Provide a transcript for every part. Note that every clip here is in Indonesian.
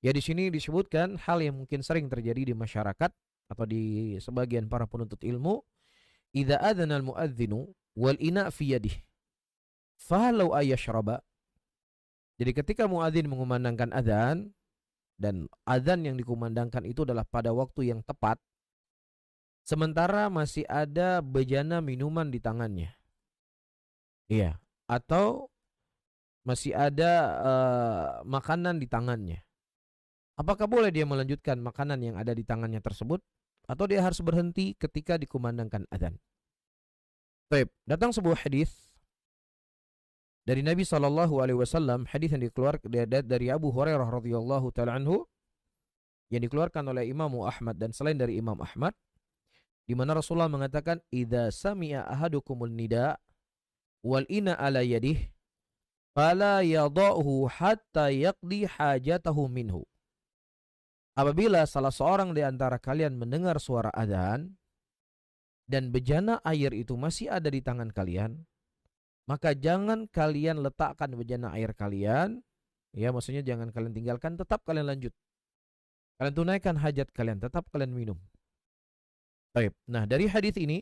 Ya di sini disebutkan hal yang mungkin sering terjadi di masyarakat atau di sebagian para penuntut ilmu, idza adzana al-muadzinu wal ina fi yadihi falau ayashraba. Jadi ketika muadzin mengumandangkan adzan dan adzan yang dikumandangkan itu adalah pada waktu yang tepat, sementara masih ada bejana minuman di tangannya. Iya, atau masih ada makanan di tangannya. Apakah boleh dia melanjutkan makanan yang ada di tangannya tersebut atau dia harus berhenti ketika dikumandangkan adzan? Baik, datang sebuah hadis dari Nabi Shallallahu Alaihi Wasallam, hadis yang dikeluarkan dari Abu Hurairah radhiyallahu taala anhu, yang dikeluarkan oleh Imam Ahmad dan selain dari Imam Ahmad, di mana Rasulullah mengatakan, "Idza sami'a ahadukumul nida wal ina ala yadih, fala yadhahu hatta yaqdi hajatahu minhu." Apabila salah seorang di antara kalian mendengar suara adzan dan bejana air itu masih ada di tangan kalian, maka jangan kalian letakkan bejana air kalian, ya maksudnya jangan kalian tinggalkan, tetap kalian lanjut. Kalian tunaikan hajat kalian, tetap kalian minum. Baik. Nah, dari hadis ini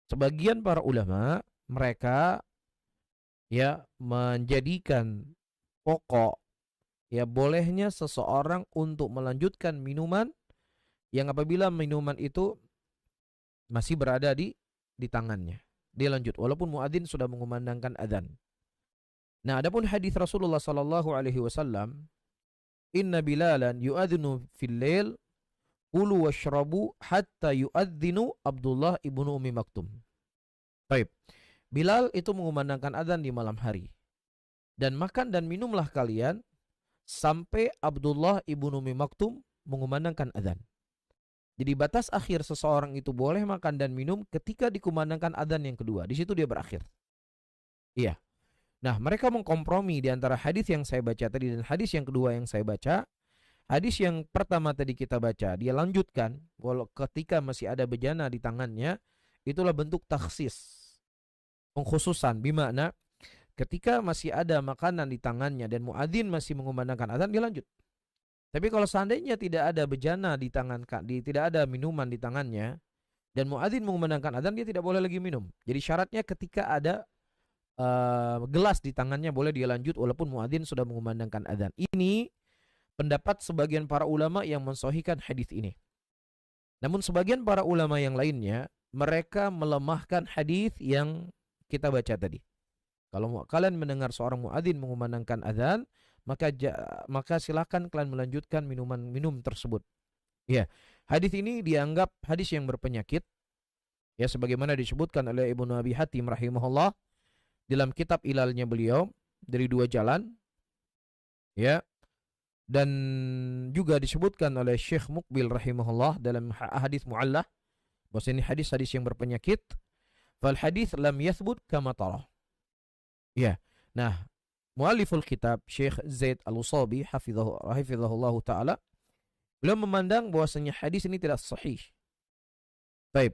sebagian para ulama mereka ya menjadikan pokok ya bolehnya seseorang untuk melanjutkan minuman yang apabila minuman itu masih berada di tangannya. Dia lanjut walaupun muadzin sudah mengumandangkan adzan. Nah, adapun hadis Rasulullah sallallahu alaihi wasallam, "Inna Bilalan yu'adzinu fil lail, kulu washrabu hatta yu'adzinu Abdullah ibnu Ummi Maktum." Baik. Bilal itu mengumandangkan adzan di malam hari. Dan makan dan minumlah kalian sampai Abdullah ibnu Ummi Maktum mengumandangkan adzan. Jadi batas akhir seseorang itu boleh makan dan minum ketika dikumandangkan adzan yang kedua. Di situ dia berakhir. Iya. Nah, mereka mengkompromi di antara hadis yang saya baca tadi dan hadis yang kedua yang saya baca. Hadis yang pertama tadi kita baca, dia lanjutkan walau ketika masih ada bejana di tangannya, itulah bentuk takhsis, pengkhususan, bimakna ketika masih ada makanan di tangannya dan muadzin masih mengumandangkan adzan, dia lanjut. Tapi kalau seandainya tidak ada bejana di tangan, tidak ada minuman di tangannya dan muadzin mengumandangkan adzan, dia tidak boleh lagi minum. Jadi syaratnya ketika ada gelas di tangannya boleh dia lanjut walaupun muadzin sudah mengumandangkan adzan. Ini pendapat sebagian para ulama yang mensahihkan hadis ini. Namun sebagian para ulama yang lainnya mereka melemahkan hadis yang kita baca tadi. Kalau kalian mendengar seorang muadzin mengumandangkan adzan, maka silakan kalian melanjutkan minum tersebut. Ya, hadis ini dianggap hadis yang berpenyakit. Ya, sebagaimana disebutkan oleh Ibnu Abi Hatim rahimahullah dalam kitab ilalnya beliau dari dua jalan. Ya, dan juga disebutkan oleh Syekh Mukbil rahimahullah dalam hadis muallah bahwa ini hadis-hadis yang berpenyakit. Fal hadis lam yathbut kama tarah. Ya. Nah, mualliful kitab Syekh Zaid Al-Usabi hafizahullah taala, beliau memandang bahwasanya hadis ini tidak sahih. Baik.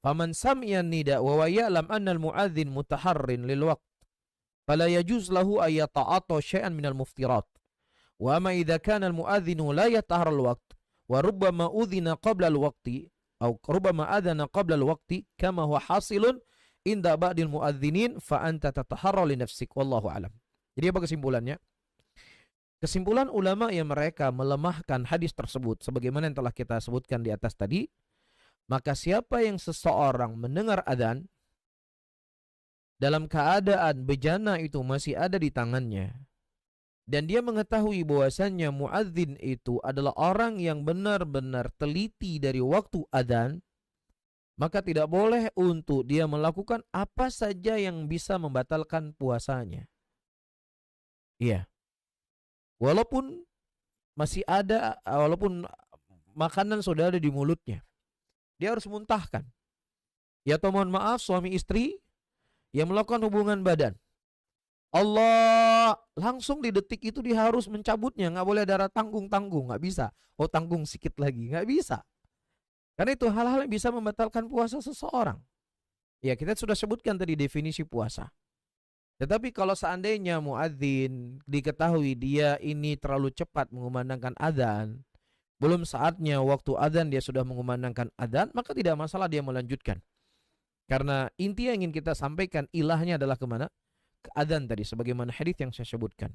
Faman sami'a nida wa ya'lam anna al-mu'adzin mutaharrin lil waqt fala yajuz lahu ay yata'ata syai'an min al-muftirat. Wa amma idza kana al-mu'adzinu la yatahhar al-waqt wa rubbama udhina qabla al-waqti atau rubbama adana qabla al-waqti kama huwa hasilun inda ba'dil mu'adzinin fa anta tataharra li nafsik wallahu alam. Jadi apa kesimpulannya? Kesimpulan ulama yang mereka melemahkan hadis tersebut sebagaimana yang telah kita sebutkan di atas tadi, maka siapa yang seseorang mendengar adzan dalam keadaan bejana itu masih ada di tangannya dan dia mengetahui bahwasannya muadzin itu adalah orang yang benar-benar teliti dari waktu adzan, maka tidak boleh untuk dia melakukan apa saja yang bisa membatalkan puasanya. Iya. Walaupun masih ada, walaupun makanan sudah ada di mulutnya, dia harus muntahkan. Ya atau mohon maaf suami istri yang melakukan hubungan badan, Allah langsung di detik itu dia harus mencabutnya, nggak boleh ada tanggung-tanggung, nggak bisa. Oh tanggung sedikit lagi, nggak bisa. Karena itu hal-hal yang bisa membatalkan puasa seseorang. Ya kita sudah sebutkan tadi definisi puasa. Tetapi kalau seandainya muadzin diketahui dia ini terlalu cepat mengumandangkan adzan, belum saatnya waktu adzan dia sudah mengumandangkan adzan, maka tidak masalah dia melanjutkan. Karena inti yang ingin kita sampaikan ilahnya adalah kemana? Ke adzan tadi, sebagaimana hadis yang saya sebutkan.